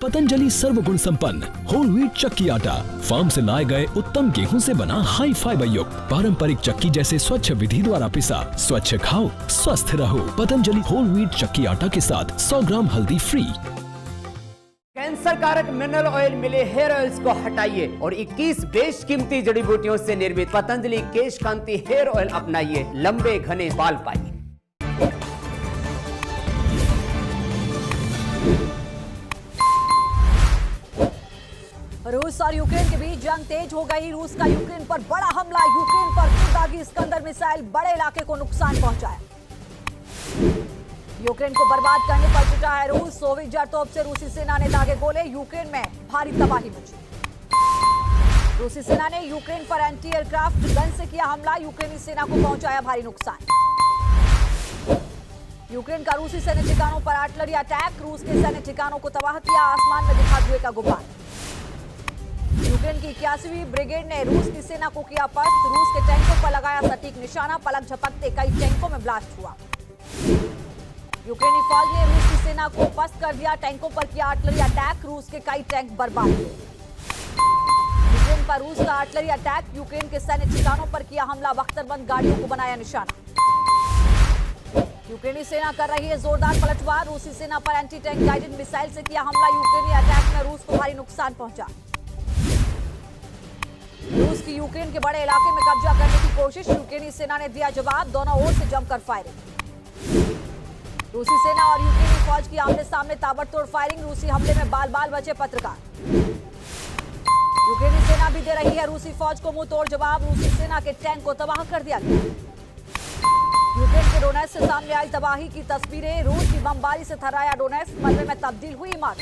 पतंजलि सर्वगुण संपन्न whole wheat चक्की आटा फार्म से लाए गए उत्तम गेहूं से बना हाई फाइबर युक्त पारंपरिक चक्की जैसे स्वच्छ विधि द्वारा पिसा। स्वच्छ खाओ स्वस्थ रहो। पतंजलि होल व्हीट चक्की आटा के साथ 100 ग्राम हल्दी फ्री। कैंसर कारक मिनरल ऑयल मिले हेयर ऑयल्स को हटाइए और 21 बेशकीमती जड़ी बूटियों से निर्मित पतंजलि केश कांति हेयर ऑयल अपनाइए। लंबे घने बाल पाइए। रूस और यूक्रेन के बीच जंग तेज हो गई। रूस का यूक्रेन पर बड़ा हमला। यूक्रेन पर खुद दागी इस्कंदर मिसाइल बड़े इलाके को नुकसान पहुंचाया। यूक्रेन को बर्बाद करने पर जुटा है रूस। सोवियत जरतोप से रूसी सेना ने दागे गोले। यूक्रेन में भारी तबाही मची। रूसी सेना ने यूक्रेन पर एंटी एयरक्राफ्ट गन से किया हमला। यूक्रेनी सेना को पहुंचाया भारी नुकसान। यूक्रेन का रूसी सैन्य ठिकानों पर आर्टिलरी अटैक। रूस के सैन्य ठिकानों को तबाह किया। आसमान में दिखा धुएं का गुब्बार। यूक्रेन की 81वीं ब्रिगेड ने रूस की सेना को किया पस्त। रूस के टैंकों पर लगाया सटीक निशाना। पलक झपकते कई टैंकों में ब्लास्ट हुआ। यूक्रेनी फौज ने रूस की सेना को पस्त कर दिया। टैंकों पर किया आर्टिलरी अटैक। रूस के कई टैंक बर्बाद हुए। यूक्रेन पर रूस का आर्टिलरी अटैक। यूक्रेन के सैन्य ठिकानों पर किया हमला। बख्तरबंद गाड़ियों को बनाया निशाना। यूक्रेनी सेना कर रही है जोरदार पलटवार। रूसी सेना पर एंटी टैंक गाइडेड मिसाइल से किया हमला। यूक्रेनी अटैक में रूस को भारी नुकसान पहुंचा। रूस की यूक्रेन के बड़े इलाके में कब्जा करने की कोशिश। यूक्रेनी सेना ने दिया जवाब। दोनों ओर से जमकर फायरिंग। रूसी सेना और यूक्रेनी फौज की आमने सामने ताबड़तोड़ फायरिंग। रूसी हमले में बाल बाल बचे पत्रकार। यूक्रेनी सेना भी दे रही है रूसी फौज को मुंह तोड़ जवाब। रूसी सेना के टैंक को तबाह कर दिया गया। यूक्रेन के डोनेट्स्क से सामने आई तबाही की तस्वीरें। रूस की बमबारी से थर्राया डोनेट्स्क। मलबे में तब्दील हुई इमारत।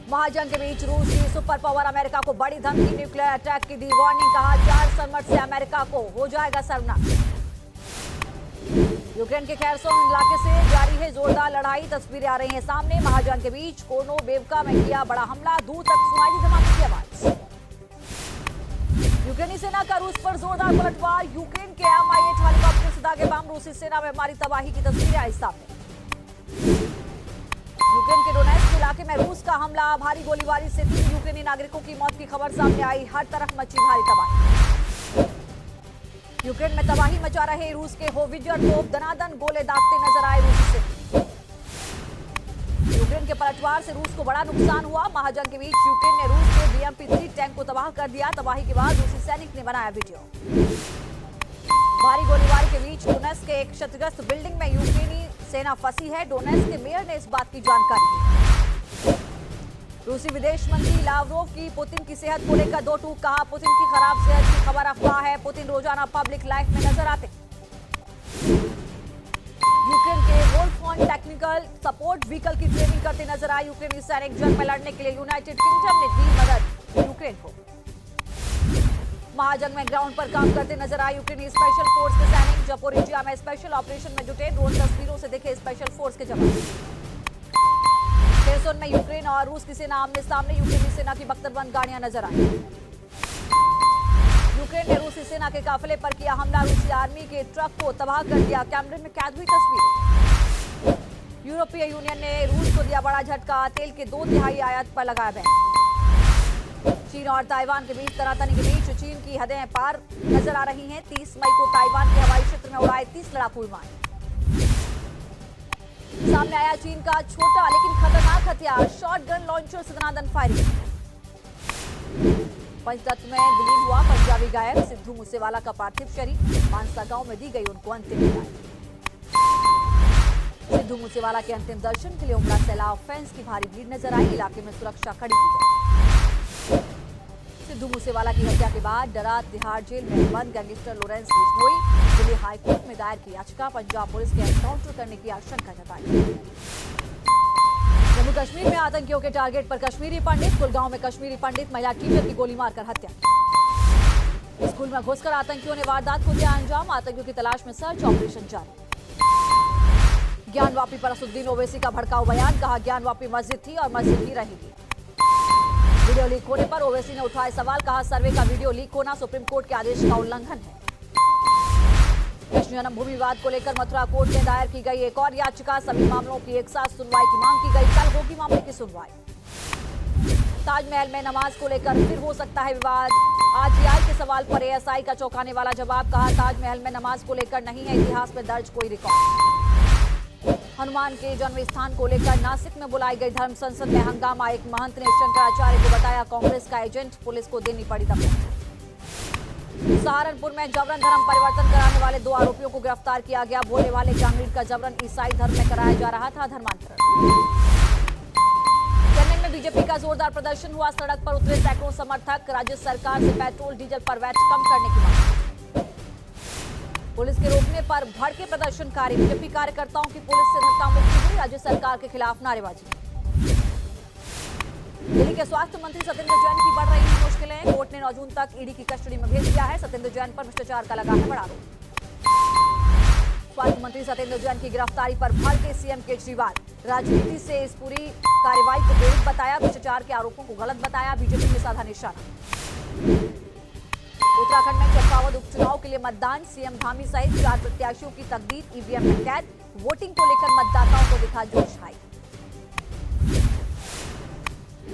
महाजंग के बीच रूस की सुपर पावर अमेरिका को बड़ी धमकी। न्यूक्लियर अटैक की दी वार्निंग। कहा 4 सबमर्स से अमेरिका को हो जाएगा सर्वनाश। यूक्रेन के खैरसोन इलाके से जारी है जोरदार लड़ाई। तस्वीरें आ रही हैं सामने। महाजंग के बीच कोर्नोबेवका में किया बड़ा हमला। दूर तक सुनाई दी धमाके की आवाज। यूक्रेनी सेना का रूस पर जोरदार पलटवार। यूक्रेन के Mi-8 हेलीकॉप्टर से दागे बम। रूसी सेना में मारी तबाही की तस्वीरें आई सामने। यूक्रेन के डोनेट्स्क इलाके में रूस का हमला। भारी गोलीबारी से 3 यूक्रेनी नागरिकों की मौत की खबर सामने आई। हर तरफ मची भारी तबाही। यूक्रेन में तबाही मचा रहे रूस के होवित्जर तोप दनादन गोले दागते नजर आए रूसी से। यूक्रेन के पलटवार से रूस को बड़ा नुकसान हुआ। महाजंग के बीच यूक्रेन ने रूस के BMP-3 टैंक को तबाह कर दिया। तबाही के बाद रूसी सैनिक ने बनाया वीडियो। भारी गोलीबारी के बीच डोनेट्स्क के एक क्षतिग्रस्त बिल्डिंग में यूक्रेनी सेना फंसी है। डोनेट्स्क के मेयर ने इस बात की जानकारी दी। रूसी विदेश मंत्री लावरोव की पुतिन की सेहत को लेकर दो टूक। कहा पुतिन की खराब सेहत की खबर अफवाह है। पुतिन रोजाना पब्लिक लाइफ में नजर आते। यूक्रेन के वोल्फ टेक्निकल सपोर्ट व्हीकल की ट्रेनिंग करते नजर आए। यूक्रेनी सैनिक जंग में लड़ने के लिए यूनाइटेड किंगडम ने दी मदद यूक्रेन को। महाजंग में ग्राउंड पर काम करते नजर आए यूक्रेनी स्पेशल फोर्स के सैनिक। जपोरिजिया में स्पेशल ऑपरेशन में जुटे। ड्रोन तस्वीरों से देखे स्पेशल फोर्स के जवान। खेरसोन में यूक्रेन और रूस की सेना आमने सामने। यूक्रेनी सेना की बख्तरबंद गाड़ियां नजर आई। यूक्रेन ने रूसी सेना के काफिले पर किया हमला। रूसी आर्मी के ट्रक को तबाह कर दिया। कैमरे में कैद हुई तस्वीरें। यूरोपीय यूनियन ने रूस को दिया बड़ा झटका। तेल के 2/3 आयात पर लगाया बैन। चीन और ताइवान के बीच तनातनी के बीच चीन की हदें पार नजर आ रही हैं। 30 मई को ताइवान के हवाई क्षेत्र में उड़ाए 30 लड़ाकू विमान। सामने आया चीन का छोटा लेकिन खतरनाक हथियार शॉटगन लॉन्चर से दनादन फायरिंग। पंचतत्व में विलीन हुआ पंजाबी गायक सिद्धू मूसेवाला का पार्थिव शरीर। मानसा गांव में दी गई उनको अंतिम विदाई। सिद्धू मूसेवाला के अंतिम दर्शन के लिए उमड़ा सैलाब। फैंस की भारी भीड़ नजर आई। इलाके में सुरक्षा कड़ी की गई। सिद्धू मूसेवाला की हत्या के बाद डरा तिहाड़ जेल में बंद gangster Lawrence Bishnoi Delhi high court में दायर की याचिका। पंजाब पुलिस के एनकाउंटर करने की आशंका जताई। जम्मू कश्मीर में आतंकियों के टारगेट पर कश्मीरी पंडित। कुलगांव में कश्मीरी पंडित महिला टीचर की गोली मारकर हत्या। स्कूल में घुसकर आतंकियों ने वारदात को दिया अंजाम। आतंकियों की तलाश में सर्च ऑपरेशन जारी। ज्ञानवापी पर असुद्दीन ओवैसी का भड़काऊ बयान। कहा ज्ञानवापी मस्जिद थी और मस्जिद ही रहेगी। वीडियो लीक होने पर ओवैसी ने उठाए सवाल। कहा सर्वे का वीडियो लीक होना सुप्रीम कोर्ट के आदेश का उल्लंघन है। कृष्ण जन्मभूमि विवाद को लेकर मथुरा कोर्ट में दायर की गई एक और याचिका। सभी मामलों की एक साथ सुनवाई की मांग की गई। कल होगी मामले की सुनवाई। ताजमहल में नमाज को लेकर फिर हो सकता है विवाद। आरटीआई के सवाल पर एएसआई का चौंकाने वाला जवाब। कहा, ताजमहल में नमाज को लेकर नहीं है इतिहास में दर्ज कोई रिकॉर्ड। हनुमान के जन्म स्थान को लेकर नासिक में बुलाई गई धर्म संसद में हंगामा। एक महंत ने शंकराचार्य को बताया कांग्रेस का एजेंट। पुलिस को देनी पड़ी दबिश। सहारनपुर में जबरन धर्म परिवर्तन कराने वाले 2 आरोपियों को गिरफ्तार किया गया। बोलने वाले ग्रामीण का जबरन ईसाई धर्म में कराया जा रहा था धर्मांतरण। चेन्नई में बीजेपी का जोरदार प्रदर्शन हुआ। सड़क पर उतरे सैकड़ों समर्थक। राज्य सरकार से पेट्रोल डीजल पर वैट कम करने की मांग। पुलिस के रोकने पर भड़के प्रदर्शनकारी। बीजेपी कार्यकर्ताओं की पुलिस से धक्का मुक्की हुई। राज्य सरकार के खिलाफ नारेबाजी। दिल्ली के स्वास्थ्य मंत्री सत्येंद्र जैन की बढ़ रही हैं मुश्किलें। कोर्ट ने 9 जून तक ईडी की कस्टडी में भेज दिया है। सत्येंद्र जैन पर भ्रष्टाचार का लगा है बड़ा आरोप। स्वास्थ्य मंत्री सत्येंद्र जैन की गिरफ्तारी पर भड़के सीएम केजरीवाल। राजनीति से इस पूरी कार्रवाई को प्रेरित बताया। भ्रष्टाचार के आरोपों को गलत बताया। बीजेपी ने साधा निशाना। उत्तराखंड में चंपावत उपचुनाव के लिए मतदान। सीएम धामी सहित 4 प्रत्याशियों की तकदीर ईवीएम में कैद। वोटिंग को लेकर मतदाताओं को दिखा जोश हाई।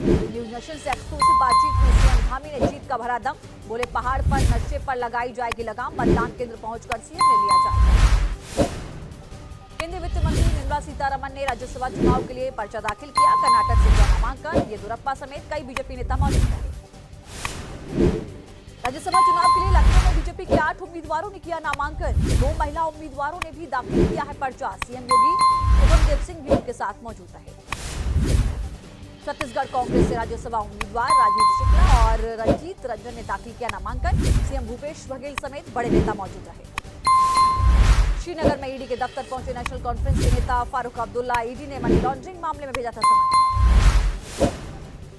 न्यूज नेशन से एक्सक्लूसिव बातचीत में सीएम धामी ने जीत का भरा दम। बोले, पहाड़ पर नशे पर लगाई जाएगी लगाम। मतदान केंद्र पहुंचकर सीएम ने लिया जायजा। केंद्रीय वित्त मंत्री निर्मला सीतारमण ने राज्यसभा चुनाव के लिए पर्चा दाखिल किया। कर्नाटक से किया नामांकन। येदियुरप्पा समेत कई बीजेपी नेता मौजूद रहे। राज्यसभा चुनाव के लिए लखनऊ में बीजेपी के 8 उम्मीदवारों ने किया नामांकन। 2 महिला उम्मीदवारों ने भी दाखिल किया है पर्चा। सीएम योगी शुभमदेव सिंह भी उनके साथ मौजूद रहे। छत्तीसगढ़ कांग्रेस से राज्यसभा उम्मीदवार राजीव शुक्ला और रंजीत रंजन ने दाखिल किया नामांकन। सीएम भूपेश बघेल समेत बड़े नेता मौजूद रहे। श्रीनगर में ईडी के दफ्तर पहुंचे नेशनल कॉन्फ्रेंस के नेता फारूक अब्दुल्ला। ईडी ने मनी लॉन्ड्रिंग मामले में भेजा था समन।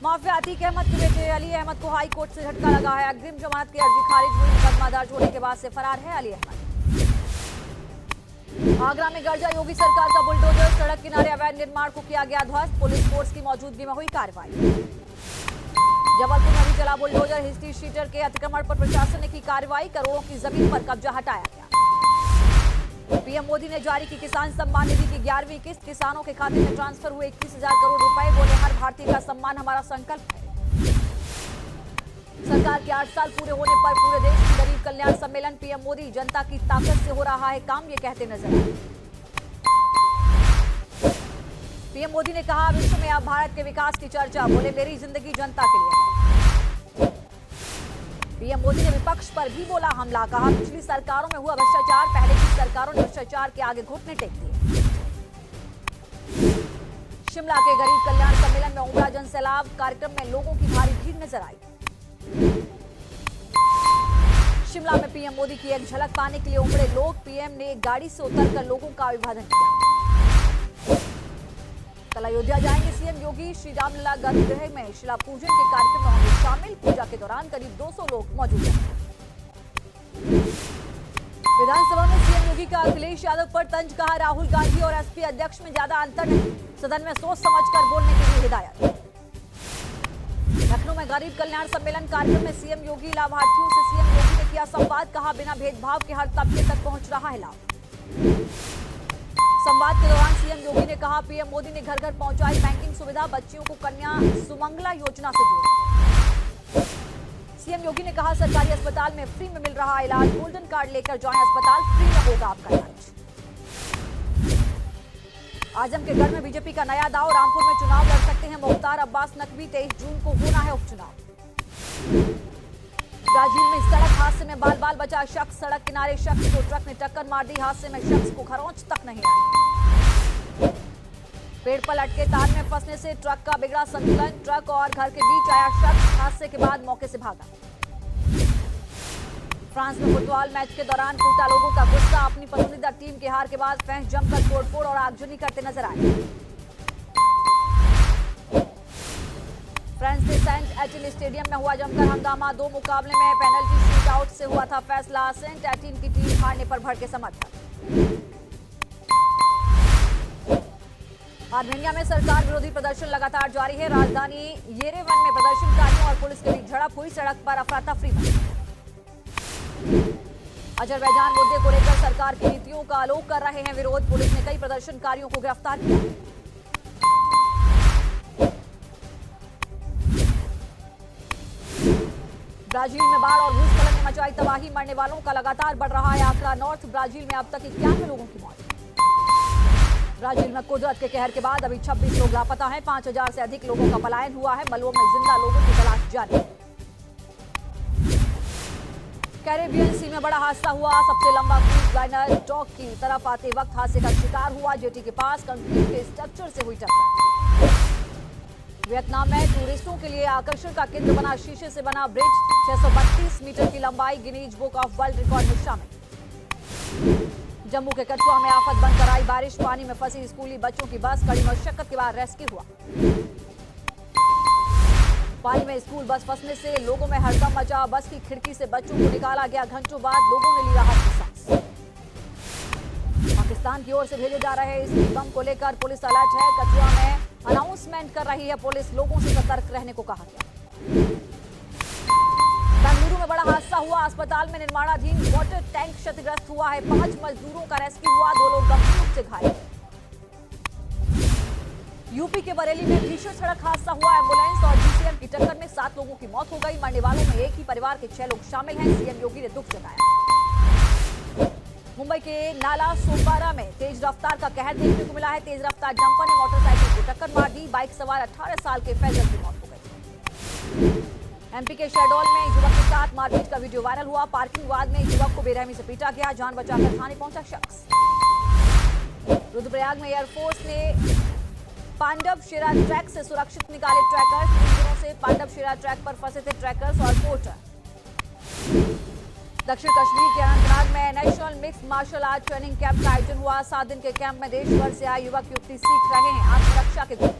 माफिया अतीक अहमद के बेटे अली अहमद को हाई कोर्ट से झटका लगा है। अग्रिम जमानत की अर्जी खारिज हुई। मुकदमा दर्ज होने के बाद से फरार है अली अहमद। आगरा में गर्जा योगी सरकार का बुलडोजर। सड़क किनारे अवैध निर्माण को किया गया ध्वस्त। पुलिस फोर्स की मौजूदगी में हुई कार्रवाई। जबलपुर में भी चला बुलडोजर। हिस्ट्री शीटर के अतिक्रमण पर प्रशासन ने की कार्रवाई। करोड़ों की जमीन पर कब्जा हटाया गया। पीएम मोदी ने जारी की किसान सम्मान निधि की 11वीं किस्त। किसानों के खाते में ट्रांसफर हुए 21,000 करोड़ रुपए। बोले, हर भारतीय का सम्मान हमारा संकल्प है। सरकार के 8 साल पूरे होने पर पूरे देश की गरीब कल्याण सम्मेलन। पीएम मोदी जनता की ताकत से हो रहा है काम, ये कहते नजर आए। पीएम मोदी ने कहा, विश्व में अब भारत के विकास की चर्चा। बोले, मेरी जिंदगी जनता के लिए है। पीएम मोदी ने विपक्ष पर भी बोला हमला। कहा, पिछली सरकारों में हुआ भ्रष्टाचार। पहले की सरकारों ने भ्रष्टाचार के आगे घुटने टेक दिए। शिमला के गरीब कल्याण सम्मेलन में उमड़ा जन सैलाब। कार्यक्रम में लोगों की भारी भीड़ नजर आई। शिमला में पीएम मोदी की एक झलक पाने के लिए उमड़े लोग। पीएम ने गाड़ी से उतरकर लोगों का अभिवादन किया। कल अयोध्या जाएंगे सीएम योगी। श्री रामलला गर्भगृह में शिला पूजन के कार्यक्रम में होंगे शामिल। पूजा के दौरान करीब 200 लोग मौजूद हैं। विधानसभा में सीएम योगी का अखिलेश यादव पर तंज। कहा, राहुल गांधी और एसपी अध्यक्ष में ज्यादा अंतर नहीं। सदन में सोच समझकर बोलने की भी हिदायत। लखनऊ में गरीब कल्याण सम्मेलन कार्यक्रम में सीएम योगी। लाभार्थियों से सीएम योगी ने किया संवाद। कहा, बिना भेदभाव के हर तबके तक पहुंच रहा है लाभ। संवाद के दौरान सीएम योगी ने कहा, पीएम मोदी ने घर घर पहुंचाई बैंकिंग सुविधा। बच्चियों को कन्या सुमंगला योजना से जोड़ा। सीएम योगी ने कहा, सरकारी अस्पताल में फ्री में मिल रहा इलाज। गोल्डन कार्ड लेकर जाएं अस्पताल, फ्री में होगा आपका इलाज। आजमगढ़ में बीजेपी का नया दाव। रामपुर में चुनाव लड़ सकते हैं मुख्तार अब्बास नकवी। 23 जून को होना है उपचुनाव। राजगीर में सड़क हादसे में बाल बाल बचा शख्स। सड़क किनारे शख्स को ट्रक ने टक्कर मार दी। हादसे में शख्स को खरोंच तक नहीं आई। पेड़ पर लटके तार में फंसने से ट्रक का बिगड़ा संतुलन। ट्रक और घर के बीच आया शख्स। हादसे के बाद मौके से भागा। फ्रांस में फुटबॉल मैच के दौरान फूटा लोगों का गुस्सा। अपनी पसंदीदा टीम के हार के बाद फैंस जमकर तोड़फोड़ और आगजनी करते नजर आए। फ्रांस के सेंट एटिन स्टेडियम में हुआ जमकर हंगामा। 2 मुकाबले में पेनल्टी शूट आउट से हुआ था फैसला। सेंट एटिन की टीम हारने पर भड़के समर्थक। आर्मेनिया में सरकार विरोधी प्रदर्शन लगातार जारी है। राजधानी येरेवन में प्रदर्शनकारियों और पुलिस के बीच झड़प हुई। सड़क पर अफरा तफरी मची। अजरबैजान मुद्दे को लेकर सरकार की नीतियों का आलोक कर रहे हैं विरोध। पुलिस ने कई प्रदर्शनकारियों को गिरफ्तार किया। ब्राजील में बाढ़ और भूस्खलन ने मचाई तबाही। मरने वालों का लगातार बढ़ रहा है आंकड़ा। नॉर्थ ब्राजील में अब तक 91 लोगों की मौत। ब्राजील में कुदरत के कहर के बाद अभी 26 लोग लापता हैं। 5000 से अधिक लोगों का पलायन हुआ है। मलबों में जिंदा लोगों की तलाश जारी है। कैरेबियन सी में बड़ा हादसा हुआ। सबसे लंबा क्रूज लाइनर डॉक की तरफ आते वक्त हादसे का शिकार हुआ। जेटी के पास कंक्रीट के स्ट्रक्चर से हुई टक्कर। वियतनाम में टूरिस्टों के लिए आकर्षण का केंद्र बना शीशे से बना ब्रिज 632 मीटर की लंबाई Guinness book of world record में शामिल। जम्मू के कठुआ में आफत बनकर आई बारिश। पानी में फंसी स्कूली बच्चों की बस कड़ी मशक्कत के बाद रेस्क्यू हुआ। पानी में स्कूल बस फंसने से लोगों में हड़कंप मचा। बस की खिड़की से बच्चों को निकाला गया। घंटों बाद लोगों ने ली राहत की सांस। पाकिस्तान की ओर से भेजे जा रहे इस बम को लेकर पुलिस अलर्ट है। कठुआ में अनाउंसमेंट कर रही है पुलिस। लोगों से सतर्क रहने को कहा गया। बेंगलुरु में बड़ा हादसा हुआ। अस्पताल में निर्माणाधीन वाटर टैंक क्षतिग्रस्त हुआ है। 5 मजदूरों का रेस्क्यू हुआ। 2 लोग गंभीर रूप से घायल। यूपी के बरेली में भीषण सड़क हादसा हुआ। एम्बुलेंस और जीसीएम की टक्कर में 7 लोगों की मौत हो गई। मरने वालों में एक ही परिवार के 6 लोग शामिल हैं। सीएम योगी ने दुख जताया। मुंबई के नाला सोपारा में तेज रफ्तार का कहर देखने को मिला है। तेज रफ्तार डंपर ने मोटरसाइकिल को टक्कर मार दी। बाइक सवार 18 साल के फैजल की मौत हो गई। एमपी के शहडोल में युवक के साथ मारपीट का वीडियो वायरल हुआ। पार्किंग वाद में युवक को बेरहमी से पीटा गया। जान बचाकर थाने पहुंचा शख्स। रुद्रप्रयाग में एयरफोर्स ने पांडव शिरा ट्रैक से सुरक्षित निकाले ट्रैकर्स। 3 दिनों से पांडव शिरा ट्रैक पर फंसे थे ट्रैकर्स और पोर्टर। दक्षिण कश्मीर के अनंतनाग में national mix martial art training camp का आयोजन हुआ। 7 दिन के कैंप में देश भर से आए युवक युवती सीख रहे हैं आत्मरक्षा के गुण।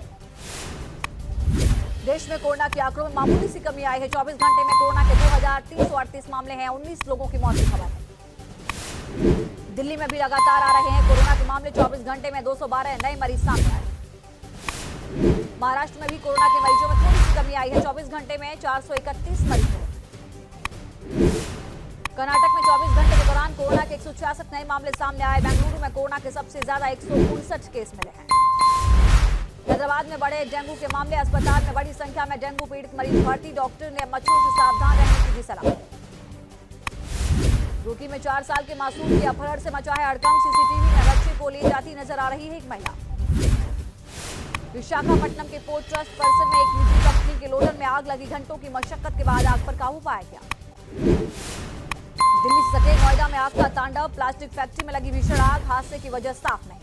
देश में कोरोना के आंकड़ों में मामूली सी कमी आई है। 24 घंटे में कोरोना के 2338 मामले हैं। 19 लोगों की मौत की खबर है। दिल्ली में भी लगातार आ रहे हैं कोरोना के मामले। 24 घंटे में 212 नए मरीज सामने आए। महाराष्ट्र में भी कोरोना के मरीजों में थोड़ी सी कमी आई है। 24 घंटे में 431 मरीज हुए। कर्नाटक में 24 घंटे के दौरान कोरोना के 166 नए मामले सामने आए। बेंगलुरु में कोरोना के सबसे ज्यादा 159 केस मिले हैं। हैदराबाद में बड़े डेंगू के मामले। अस्पताल में बड़ी संख्या में डेंगू पीड़ित मरीज भर्ती। डॉक्टर ने मच्छरों से सावधान रहने की दी सलाह। रुड़की में 4 साल के मासूम के अपहरण से मचा है हड़कंप। सीसीटीवी में बच्चे को ले जाती नजर आ रही है एक महिला। विशाखापट्टनम के पोर्ट ट्रस्ट परिसर में एक निजी कंपनी के लोडर में आग लगी। घंटों की मशक्कत के बाद आग पर काबू पाया गया। दिल्ली से सटे नोएडा में आग का तांडव। प्लास्टिक फैक्ट्री में लगी भीषण आग। हादसे की वजह साफ नहीं।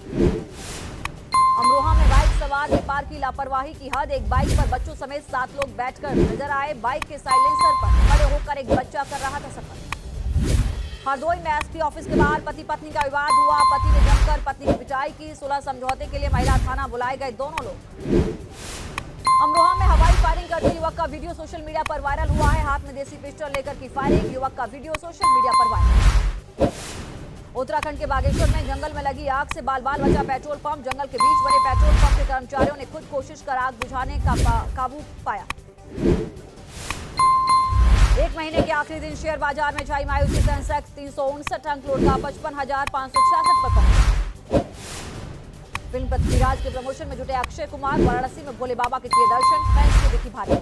अमरोहा में बाइक सवार नेपाल की लापरवाही की हद। एक बाइक पर बच्चों समेत 7 लोग बैठकर नजर आए। बाइक के साइलेंसर पर खड़े होकर एक बच्चा कर रहा था सफर। हरदोई में एसपी ऑफिस के बाहर पति पत्नी का विवाद हुआ। पति ने जमकर पत्नी की पिटाई की। सुलह समझौते के लिए महिला थाना बुलाए गए दोनों लोग। अमरोहा में हवाई फायरिंग करते युवक का वीडियो सोशल मीडिया पर वायरल हुआ है। हाथ में देसी पिस्टल लेकर की फायरिंग। युवक का वीडियो सोशल मीडिया पर वायरल। उत्तराखंड के बागेश्वर में जंगल में लगी आग से बाल बाल बचा पेट्रोल पंप। जंगल के बीच बने पेट्रोल पंप के कर्मचारियों ने खुद कोशिश कर आग बुझाने का काबू पाया। एक महीने के आखिरी दिन शेयर बाजार में छाई मायूसी। सेंसेक्स 359 अंक लौटकर 55,566 पर पहुंचा। फिल्म पृथ्वीराज के प्रमोशन में जुटे अक्षय कुमार। वाराणसी में भोले बाबा के किए दर्शन। फैंस की देखी भारी।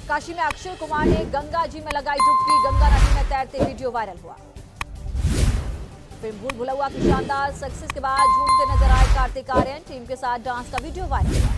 काशी में अक्षय कुमार ने गंगा जी में लगाई डुबकी। गंगा नदी में तैरते वीडियो वायरल हुआ। फिल्म भूल भुलैया की शानदार सक्सेस के बाद झूमते नजर आए कार्तिक आर्यन। टीम के साथ डांस का वीडियो वायरल हुआ।